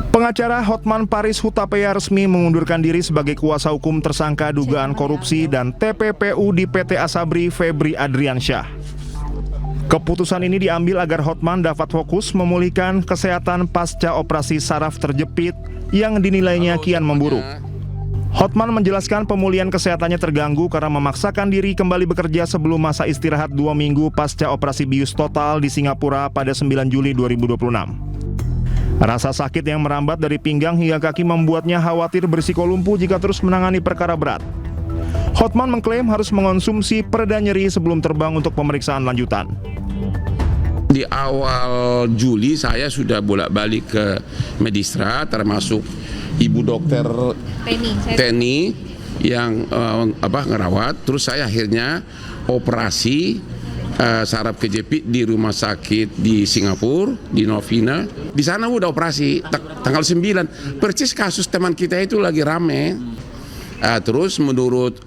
Pengacara Hotman Paris Hutapea resmi mengundurkan diri sebagai kuasa hukum tersangka dugaan korupsi dan TPPU di PT Asabri Febri Adriansyah. Keputusan ini diambil agar Hotman dapat fokus memulihkan kesehatan pasca operasi saraf terjepit yang dinilainya kian memburuk. Hotman menjelaskan pemulihan kesehatannya terganggu karena memaksakan diri kembali bekerja sebelum masa istirahat 2 minggu pasca operasi bius total di Singapura pada 9 Juli 2026. Rasa sakit yang merambat dari pinggang hingga kaki membuatnya khawatir berisiko lumpuh jika terus menangani perkara berat. Hotman mengklaim harus mengonsumsi pereda nyeri sebelum terbang untuk pemeriksaan lanjutan. Di awal Juli saya sudah bolak-balik ke Medistra, termasuk Ibu Dokter Teni yang ngerawat. Terus saya akhirnya operasi saraf kejepit di rumah sakit di Singapura, di Novena. Di sana udah operasi tanggal 9. Persis kasus teman kita itu lagi rame. Terus menurut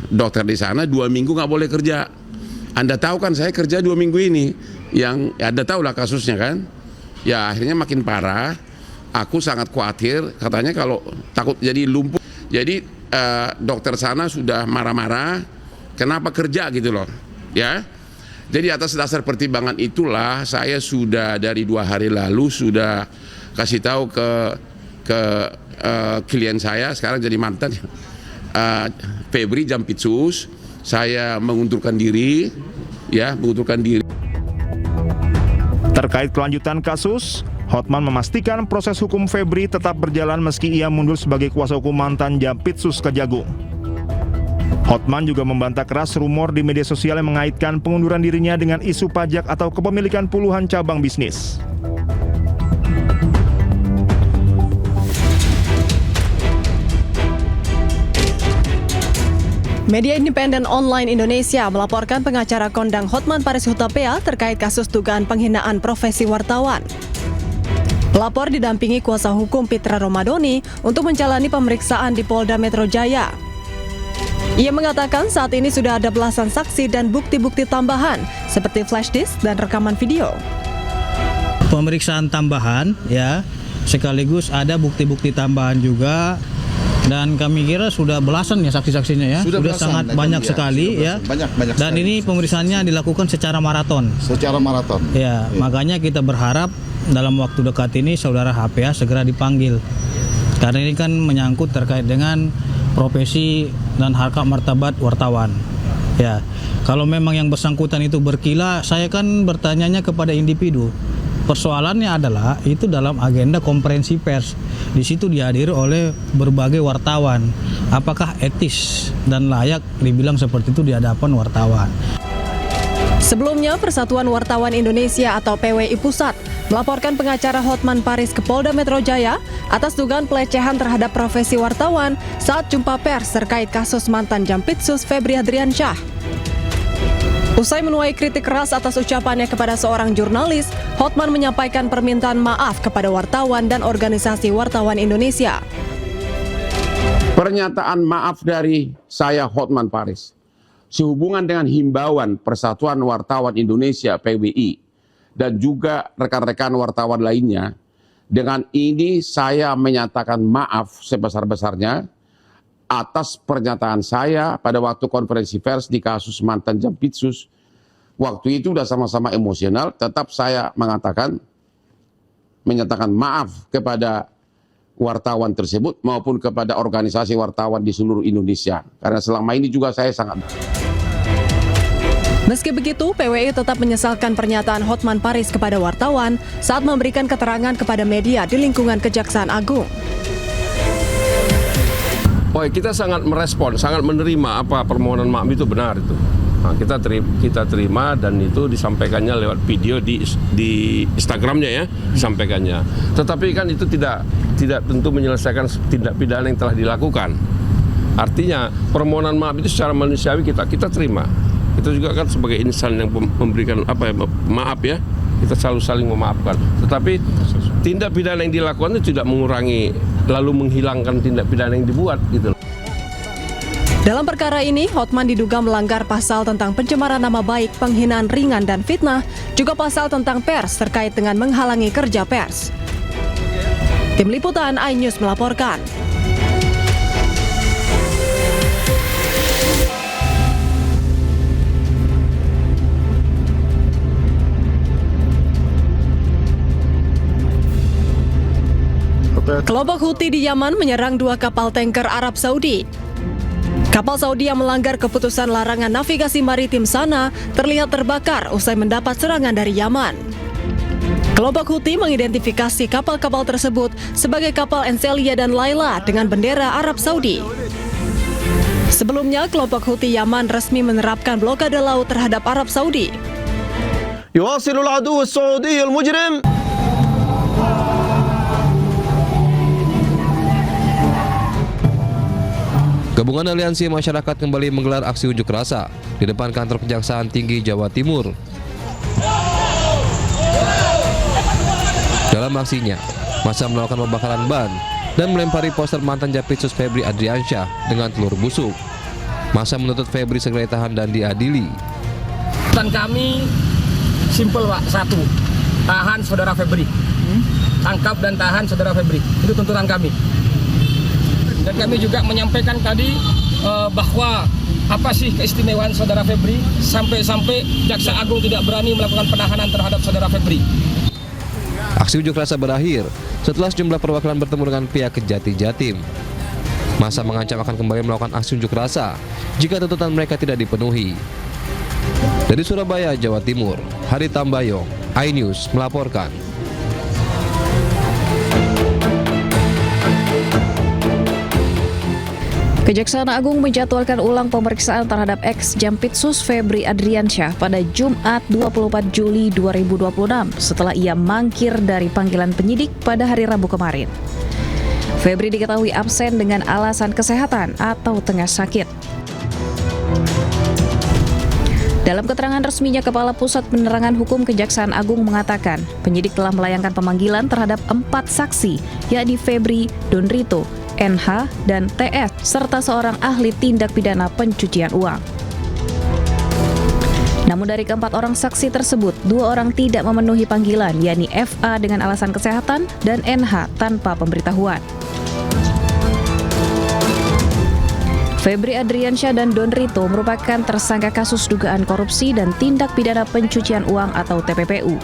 dokter di sana 2 minggu nggak boleh kerja. Anda tahu kan saya kerja 2 minggu ini. Yang Anda tahu lah kasusnya kan. Ya akhirnya makin parah. Aku sangat khawatir. Katanya kalau takut jadi lumpuh. Jadi dokter sana sudah marah-marah. Kenapa kerja gitu loh, ya? Jadi atas dasar pertimbangan itulah saya sudah dari 2 hari lalu sudah kasih tahu ke klien saya, sekarang jadi mantan, Febri Jampitsus, saya mengundurkan diri, ya, mengundurkan diri. Terkait kelanjutan kasus, Hotman memastikan proses hukum Febri tetap berjalan meski ia mundur sebagai kuasa hukum mantan Jampitsus Kejagung. Hotman juga membantah keras rumor di media sosial yang mengaitkan pengunduran dirinya dengan isu pajak atau kepemilikan puluhan cabang bisnis. Media independen online Indonesia melaporkan pengacara kondang Hotman Paris Hutapea terkait kasus dugaan penghinaan profesi wartawan. Pelapor didampingi kuasa hukum Pitra Romadoni untuk menjalani pemeriksaan di Polda Metro Jaya. Ia mengatakan saat ini sudah ada belasan saksi dan bukti-bukti tambahan seperti flash disk dan rekaman video. Pemeriksaan tambahan ya, sekaligus ada bukti-bukti tambahan juga, dan kami kira sudah belasan ya saksi-saksinya ya. Sudah sangat banyak sekali ya. Banyak dan sekali. Ini pemeriksaannya dilakukan secara maraton. Ya, makanya kita berharap dalam waktu dekat ini saudara HPA segera dipanggil. Karena ini kan menyangkut terkait dengan profesi dan harkat martabat wartawan. Ya, kalau memang yang bersangkutan itu berkilah, saya kan bertanyanya kepada individu. Persoalannya adalah itu dalam agenda konferensi pers. Di situ dihadiri oleh berbagai wartawan. Apakah etis dan layak dibilang seperti itu di hadapan wartawan? Sebelumnya, Persatuan Wartawan Indonesia atau PWI Pusat melaporkan pengacara Hotman Paris ke Polda Metro Jaya atas dugaan pelecehan terhadap profesi wartawan saat jumpa pers terkait kasus mantan Jampitsus Febri Adriansyah. Usai menuai kritik keras atas ucapannya kepada seorang jurnalis, Hotman menyampaikan permintaan maaf kepada wartawan dan organisasi wartawan Indonesia. Pernyataan maaf dari saya Hotman Paris sehubungan dengan himbauan Persatuan Wartawan Indonesia PWI dan juga rekan-rekan wartawan lainnya. Dengan ini saya menyatakan maaf sebesar-besarnya atas pernyataan saya pada waktu konferensi pers di kasus mantan Jampitsus. Waktu itu sudah sama-sama emosional, tetap saya menyatakan maaf kepada wartawan tersebut maupun kepada organisasi wartawan di seluruh Indonesia. Karena selama ini juga saya sangat... Meski begitu, PWI tetap menyesalkan pernyataan Hotman Paris kepada wartawan saat memberikan keterangan kepada media di lingkungan Kejaksaan Agung. Oh, kita sangat merespon, sangat menerima apa permohonan maaf itu benar itu. Nah, kita terima dan itu disampaikannya lewat video di Instagramnya ya, disampaikannya. Tetapi kan itu tidak tentu menyelesaikan tindak pidana yang telah dilakukan. Artinya permohonan maaf itu secara manusiawi kita terima. Kita juga kan sebagai insan yang memberikan maaf ya, kita selalu saling memaafkan. Tetapi tindak pidana yang dilakukan itu tidak mengurangi lalu menghilangkan tindak pidana yang dibuat gitu. Dalam perkara ini, Hotman diduga melanggar pasal tentang pencemaran nama baik, penghinaan ringan dan fitnah, juga pasal tentang pers terkait dengan menghalangi kerja pers. Tim Liputan iNews melaporkan. Kelompok Houthi di Yaman menyerang 2 kapal tanker Arab Saudi. Kapal Saudi yang melanggar keputusan larangan navigasi maritim sana terlihat terbakar usai mendapat serangan dari Yaman. Kelompok Houthi mengidentifikasi kapal-kapal tersebut sebagai kapal Enselia dan Laila dengan bendera Arab Saudi. Sebelumnya, kelompok Houthi Yaman resmi menerapkan blokade laut terhadap Arab Saudi. يواصل العدو السعودي المجرم Gabungan Aliansi Masyarakat kembali menggelar aksi unjuk rasa di depan kantor Kejaksaan Tinggi Jawa Timur. Dalam aksinya, massa melakukan pembakaran ban dan melempari poster mantan Japitsus Febri Adriansyah dengan telur busuk. Massa menuntut Febri segera ditahan dan diadili. Tuntutan kami simpel, Pak. 1, tahan saudara Febri. Tangkap dan tahan saudara Febri. Itu tuntutan kami. Dan kami juga menyampaikan tadi bahwa apa sih keistimewaan saudara Febri sampai-sampai Jaksa Agung tidak berani melakukan penahanan terhadap saudara Febri. Aksi unjuk rasa berakhir setelah sejumlah perwakilan bertemu dengan pihak Kejati Jatim. Massa mengancam akan kembali melakukan aksi unjuk rasa jika tuntutan mereka tidak dipenuhi. Dari Surabaya, Jawa Timur, Hari Tambayong, iNews melaporkan. Kejaksaan Agung menjadwalkan ulang pemeriksaan terhadap ex-Jampitsus Febri Adriansyah pada Jumat 24 Juli 2026 setelah ia mangkir dari panggilan penyidik pada hari Rabu kemarin. Febri diketahui absen dengan alasan kesehatan atau tengah sakit. Dalam keterangan resminya, Kepala Pusat Penerangan Hukum Kejaksaan Agung mengatakan penyidik telah melayangkan pemanggilan terhadap 4 saksi, yakni Febri, Donrito, NH, dan TS, serta seorang ahli tindak pidana pencucian uang. Namun dari keempat orang saksi tersebut, 2 orang tidak memenuhi panggilan, yakni FA dengan alasan kesehatan dan NH tanpa pemberitahuan. Febri Adriansyah dan Donrito merupakan tersangka kasus dugaan korupsi dan tindak pidana pencucian uang atau TPPU.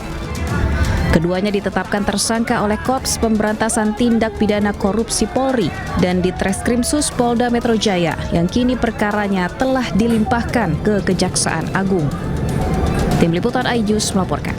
Keduanya ditetapkan tersangka oleh Korps Pemberantasan Tindak Pidana Korupsi Polri dan di Treskrimsus Polda Metro Jaya yang kini perkaranya telah dilimpahkan ke Kejaksaan Agung. Tim Liputan iNews melaporkan.